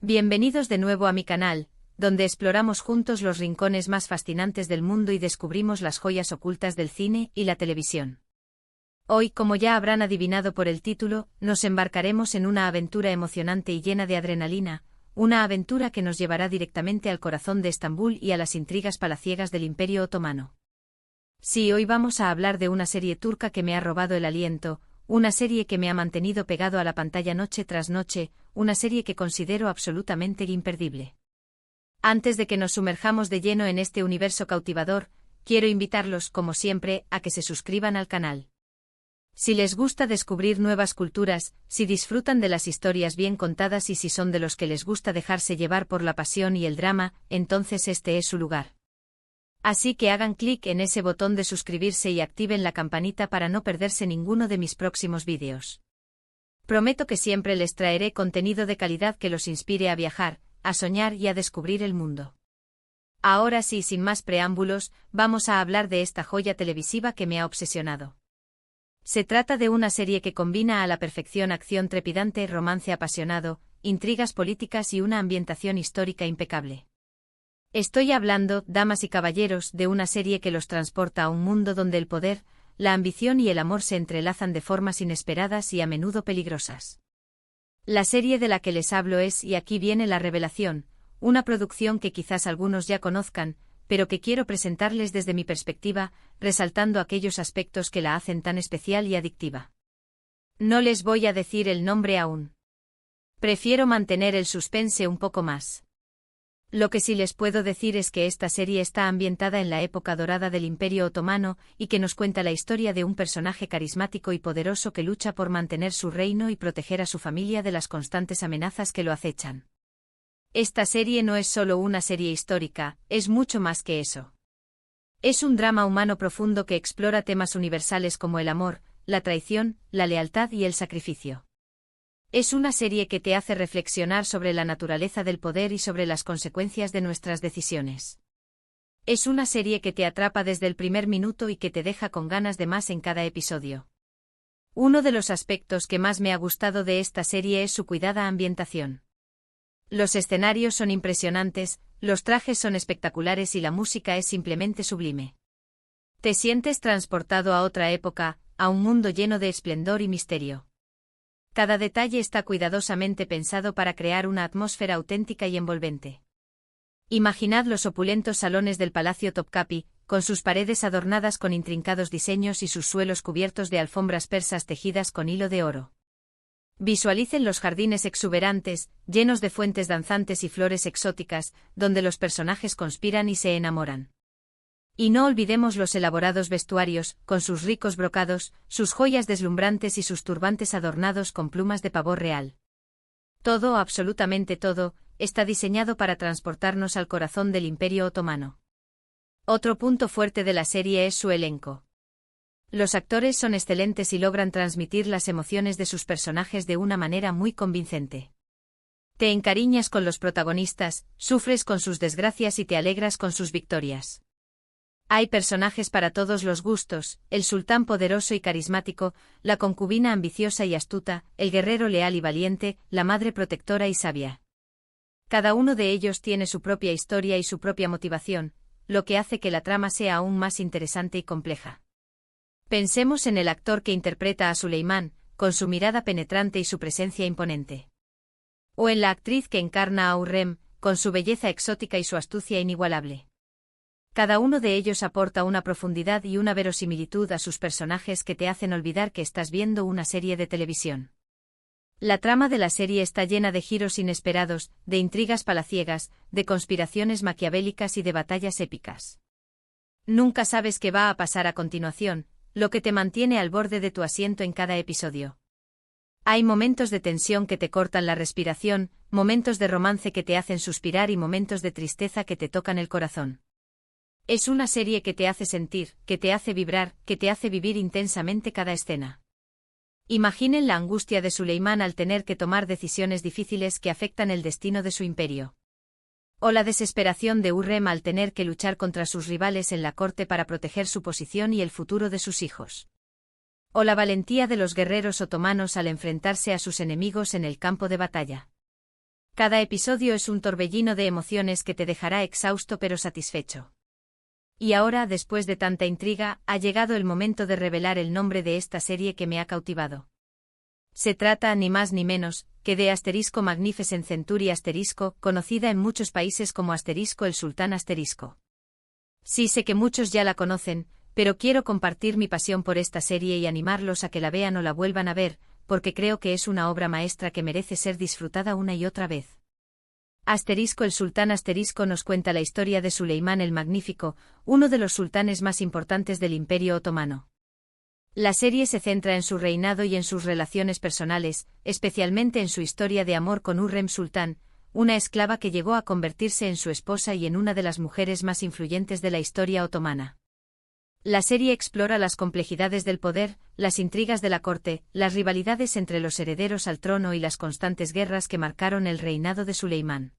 Bienvenidos de nuevo a mi canal, donde exploramos juntos los rincones más fascinantes del mundo y descubrimos las joyas ocultas del cine y la televisión. Hoy, como ya habrán adivinado por el título, nos embarcaremos en una aventura emocionante y llena de adrenalina, una aventura que nos llevará directamente al corazón de Estambul y a las intrigas palaciegas del Imperio Otomano. Sí, hoy vamos a hablar de una serie turca que me ha robado el aliento, una serie que me ha mantenido pegado a la pantalla noche tras noche, una serie que considero absolutamente imperdible. Antes de que nos sumerjamos de lleno en este universo cautivador, quiero invitarlos, como siempre, a que se suscriban al canal. Si les gusta descubrir nuevas culturas, si disfrutan de las historias bien contadas y si son de los que les gusta dejarse llevar por la pasión y el drama, entonces este es su lugar. Así que hagan clic en ese botón de suscribirse y activen la campanita para no perderse ninguno de mis próximos vídeos. Prometo que siempre les traeré contenido de calidad que los inspire a viajar, a soñar y a descubrir el mundo. Ahora sí, sin más preámbulos, vamos a hablar de esta joya televisiva que me ha obsesionado. Se trata de una serie que combina a la perfección acción trepidante, romance apasionado, intrigas políticas y una ambientación histórica impecable. Estoy hablando, damas y caballeros, de una serie que los transporta a un mundo donde el poder, la ambición y el amor se entrelazan de formas inesperadas y a menudo peligrosas. La serie de la que les hablo es Y aquí viene la revelación, una producción que quizás algunos ya conozcan, pero que quiero presentarles desde mi perspectiva, resaltando aquellos aspectos que la hacen tan especial y adictiva. No les voy a decir el nombre aún. Prefiero mantener el suspense un poco más. Lo que sí les puedo decir es que esta serie está ambientada en la época dorada del Imperio Otomano y que nos cuenta la historia de un personaje carismático y poderoso que lucha por mantener su reino y proteger a su familia de las constantes amenazas que lo acechan. Esta serie no es solo una serie histórica, es mucho más que eso. Es un drama humano profundo que explora temas universales como el amor, la traición, la lealtad y el sacrificio. Es una serie que te hace reflexionar sobre la naturaleza del poder y sobre las consecuencias de nuestras decisiones. Es una serie que te atrapa desde el primer minuto y que te deja con ganas de más en cada episodio. Uno de los aspectos que más me ha gustado de esta serie es su cuidada ambientación. Los escenarios son impresionantes, los trajes son espectaculares y la música es simplemente sublime. Te sientes transportado a otra época, a un mundo lleno de esplendor y misterio. Cada detalle está cuidadosamente pensado para crear una atmósfera auténtica y envolvente. Imaginad los opulentos salones del Palacio Topkapi, con sus paredes adornadas con intrincados diseños y sus suelos cubiertos de alfombras persas tejidas con hilo de oro. Visualicen los jardines exuberantes, llenos de fuentes danzantes y flores exóticas, donde los personajes conspiran y se enamoran. Y no olvidemos los elaborados vestuarios, con sus ricos brocados, sus joyas deslumbrantes y sus turbantes adornados con plumas de pavor real. Todo, absolutamente todo, está diseñado para transportarnos al corazón del Imperio Otomano. Otro punto fuerte de la serie es su elenco. Los actores son excelentes y logran transmitir las emociones de sus personajes de una manera muy convincente. Te encariñas con los protagonistas, sufres con sus desgracias y te alegras con sus victorias. Hay personajes para todos los gustos, el sultán poderoso y carismático, la concubina ambiciosa y astuta, el guerrero leal y valiente, la madre protectora y sabia. Cada uno de ellos tiene su propia historia y su propia motivación, lo que hace que la trama sea aún más interesante y compleja. Pensemos en el actor que interpreta a Suleimán, con su mirada penetrante y su presencia imponente. O en la actriz que encarna a Hürrem, con su belleza exótica y su astucia inigualable. Cada uno de ellos aporta una profundidad y una verosimilitud a sus personajes que te hacen olvidar que estás viendo una serie de televisión. La trama de la serie está llena de giros inesperados, de intrigas palaciegas, de conspiraciones maquiavélicas y de batallas épicas. Nunca sabes qué va a pasar a continuación, lo que te mantiene al borde de tu asiento en cada episodio. Hay momentos de tensión que te cortan la respiración, momentos de romance que te hacen suspirar y momentos de tristeza que te tocan el corazón. Es una serie que te hace sentir, que te hace vibrar, que te hace vivir intensamente cada escena. Imaginen la angustia de Suleimán al tener que tomar decisiones difíciles que afectan el destino de su imperio. O la desesperación de Hürrem al tener que luchar contra sus rivales en la corte para proteger su posición y el futuro de sus hijos. O la valentía de los guerreros otomanos al enfrentarse a sus enemigos en el campo de batalla. Cada episodio es un torbellino de emociones que te dejará exhausto pero satisfecho. Y ahora, después de tanta intriga, ha llegado el momento de revelar el nombre de esta serie que me ha cautivado. Se trata, ni más ni menos, que de Magnificent Century conocida en muchos países como el Sultán *. Sí, sé que muchos ya la conocen, pero quiero compartir mi pasión por esta serie y animarlos a que la vean o la vuelvan a ver, porque creo que es una obra maestra que merece ser disfrutada una y otra vez. El Sultán * nos cuenta la historia de Suleimán el Magnífico, uno de los sultanes más importantes del Imperio Otomano. La serie se centra en su reinado y en sus relaciones personales, especialmente en su historia de amor con Hürrem Sultán, una esclava que llegó a convertirse en su esposa y en una de las mujeres más influyentes de la historia otomana. La serie explora las complejidades del poder, las intrigas de la corte, las rivalidades entre los herederos al trono y las constantes guerras que marcaron el reinado de Suleimán.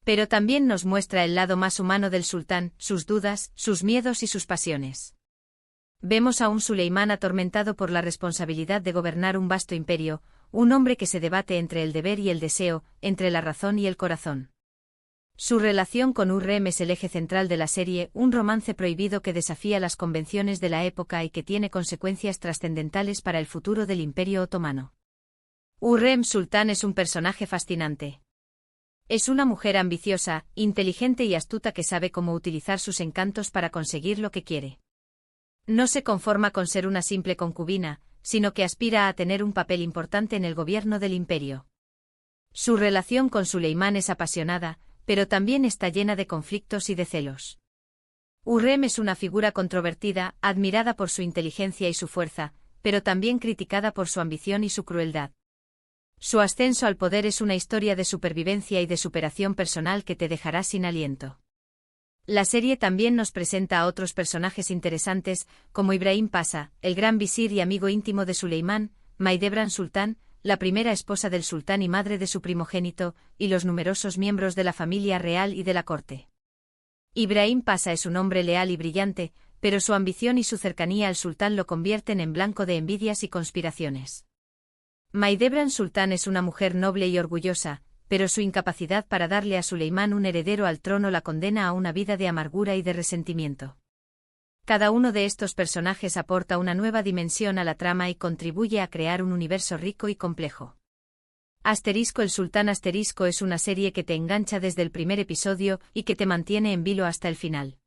Pero también nos muestra el lado más humano del sultán, sus dudas, sus miedos y sus pasiones. Vemos a un Suleimán atormentado por la responsabilidad de gobernar un vasto imperio, un hombre que se debate entre el deber y el deseo, entre la razón y el corazón. Su relación con Hürrem es el eje central de la serie, un romance prohibido que desafía las convenciones de la época y que tiene consecuencias trascendentales para el futuro del Imperio Otomano. Hürrem Sultán es un personaje fascinante. Es una mujer ambiciosa, inteligente y astuta que sabe cómo utilizar sus encantos para conseguir lo que quiere. No se conforma con ser una simple concubina, sino que aspira a tener un papel importante en el gobierno del imperio. Su relación con Suleimán es apasionada, pero también está llena de conflictos y de celos. Hürrem es una figura controvertida, admirada por su inteligencia y su fuerza, pero también criticada por su ambición y su crueldad. Su ascenso al poder es una historia de supervivencia y de superación personal que te dejará sin aliento. La serie también nos presenta a otros personajes interesantes, como Ibrahim Pasha, el gran visir y amigo íntimo de Suleimán, Mahidevran Sultán, la primera esposa del sultán y madre de su primogénito, y los numerosos miembros de la familia real y de la corte. Ibrahim Pasha es un hombre leal y brillante, pero su ambición y su cercanía al sultán lo convierten en blanco de envidias y conspiraciones. Mahidevran Sultán es una mujer noble y orgullosa, pero su incapacidad para darle a Suleimán un heredero al trono la condena a una vida de amargura y de resentimiento. Cada uno de estos personajes aporta una nueva dimensión a la trama y contribuye a crear un universo rico y complejo. El Sultán es una serie que te engancha desde el primer episodio y que te mantiene en vilo hasta el final.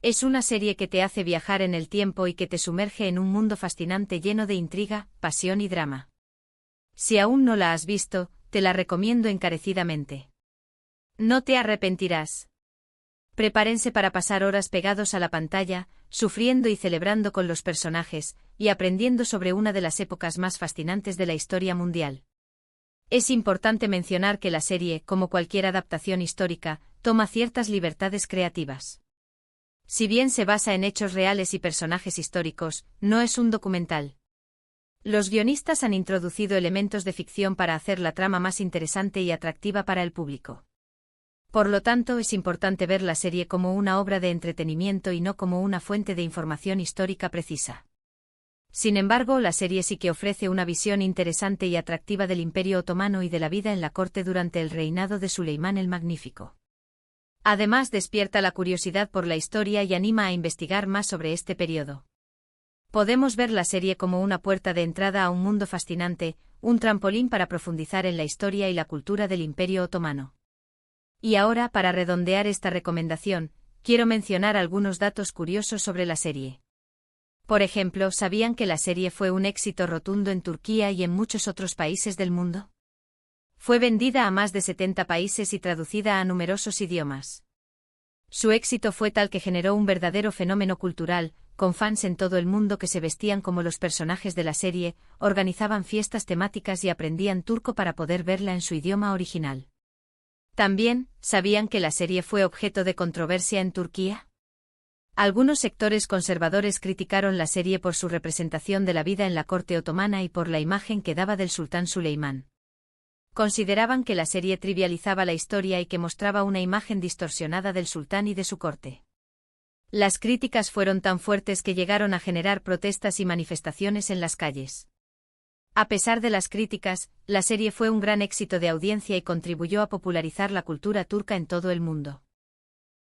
Es una serie que te hace viajar en el tiempo y que te sumerge en un mundo fascinante lleno de intriga, pasión y drama. Si aún no la has visto, te la recomiendo encarecidamente. No te arrepentirás. Prepárense para pasar horas pegados a la pantalla, sufriendo y celebrando con los personajes, y aprendiendo sobre una de las épocas más fascinantes de la historia mundial. Es importante mencionar que la serie, como cualquier adaptación histórica, toma ciertas libertades creativas. Si bien se basa en hechos reales y personajes históricos, no es un documental. Los guionistas han introducido elementos de ficción para hacer la trama más interesante y atractiva para el público. Por lo tanto, es importante ver la serie como una obra de entretenimiento y no como una fuente de información histórica precisa. Sin embargo, la serie sí que ofrece una visión interesante y atractiva del Imperio Otomano y de la vida en la corte durante el reinado de Suleimán el Magnífico. Además, despierta la curiosidad por la historia y anima a investigar más sobre este periodo. Podemos ver la serie como una puerta de entrada a un mundo fascinante, un trampolín para profundizar en la historia y la cultura del Imperio Otomano. Y ahora, para redondear esta recomendación, quiero mencionar algunos datos curiosos sobre la serie. Por ejemplo, ¿sabían que la serie fue un éxito rotundo en Turquía y en muchos otros países del mundo? Fue vendida a más de 70 países y traducida a numerosos idiomas. Su éxito fue tal que generó un verdadero fenómeno cultural, con fans en todo el mundo que se vestían como los personajes de la serie, organizaban fiestas temáticas y aprendían turco para poder verla en su idioma original. También, ¿sabían que la serie fue objeto de controversia en Turquía? Algunos sectores conservadores criticaron la serie por su representación de la vida en la corte otomana y por la imagen que daba del sultán Suleimán. Consideraban que la serie trivializaba la historia y que mostraba una imagen distorsionada del sultán y de su corte. Las críticas fueron tan fuertes que llegaron a generar protestas y manifestaciones en las calles. A pesar de las críticas, la serie fue un gran éxito de audiencia y contribuyó a popularizar la cultura turca en todo el mundo.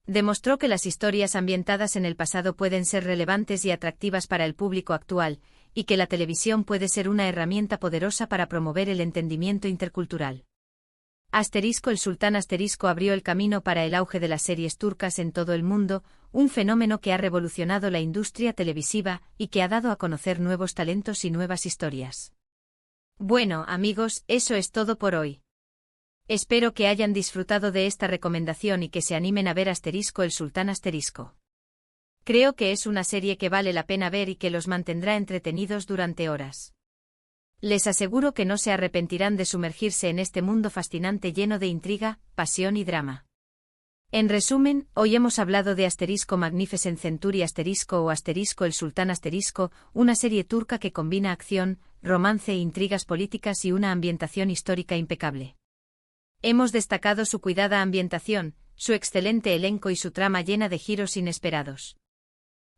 Demostró que las historias ambientadas en el pasado pueden ser relevantes y atractivas para el público actual, y que la televisión puede ser una herramienta poderosa para promover el entendimiento intercultural. El Sultán abrió el camino para el auge de las series turcas en todo el mundo, un fenómeno que ha revolucionado la industria televisiva y que ha dado a conocer nuevos talentos y nuevas historias. Bueno, amigos, eso es todo por hoy. Espero que hayan disfrutado de esta recomendación y que se animen a ver El Sultán *. Creo que es una serie que vale la pena ver y que los mantendrá entretenidos durante horas. Les aseguro que no se arrepentirán de sumergirse en este mundo fascinante lleno de intriga, pasión y drama. En resumen, hoy hemos hablado de Magnificent Century El Sultán una serie turca que combina acción, romance, intrigas políticas y una ambientación histórica impecable. Hemos destacado su cuidada ambientación, su excelente elenco y su trama llena de giros inesperados.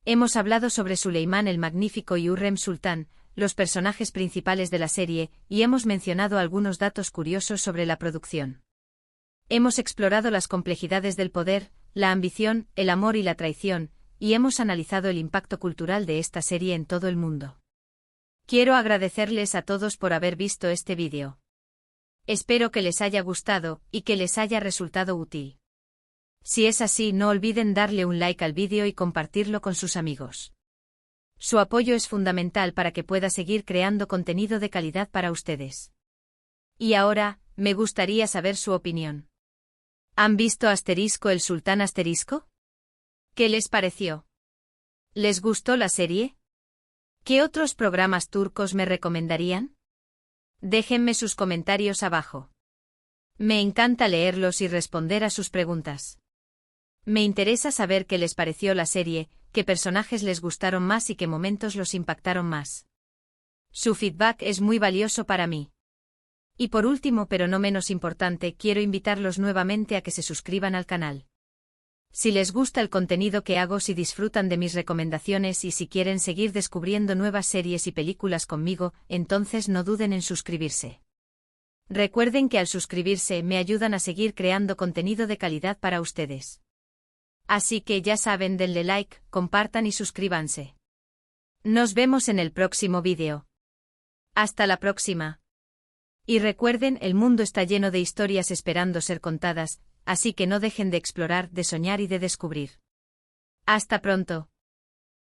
Hemos hablado sobre Suleimán el Magnífico y Hürrem Sultán, los personajes principales de la serie, y hemos mencionado algunos datos curiosos sobre la producción. Hemos explorado las complejidades del poder, la ambición, el amor y la traición, y hemos analizado el impacto cultural de esta serie en todo el mundo. Quiero agradecerles a todos por haber visto este vídeo. Espero que les haya gustado y que les haya resultado útil. Si es así, no olviden darle un like al vídeo y compartirlo con sus amigos. Su apoyo es fundamental para que pueda seguir creando contenido de calidad para ustedes. Y ahora, me gustaría saber su opinión. ¿Han visto El Sultán *? ¿Qué les pareció? ¿Les gustó la serie? ¿Qué otros programas turcos me recomendarían? Déjenme sus comentarios abajo. Me encanta leerlos y responder a sus preguntas. Me interesa saber qué les pareció la serie, qué personajes les gustaron más y qué momentos los impactaron más. Su feedback es muy valioso para mí. Y por último, pero no menos importante, quiero invitarlos nuevamente a que se suscriban al canal. Si les gusta el contenido que hago, si disfrutan de mis recomendaciones y si quieren seguir descubriendo nuevas series y películas conmigo, entonces no duden en suscribirse. Recuerden que al suscribirse me ayudan a seguir creando contenido de calidad para ustedes. Así que ya saben, denle like, compartan y suscríbanse. Nos vemos en el próximo vídeo. Hasta la próxima. Y recuerden, el mundo está lleno de historias esperando ser contadas, así que no dejen de explorar, de soñar y de descubrir. Hasta pronto.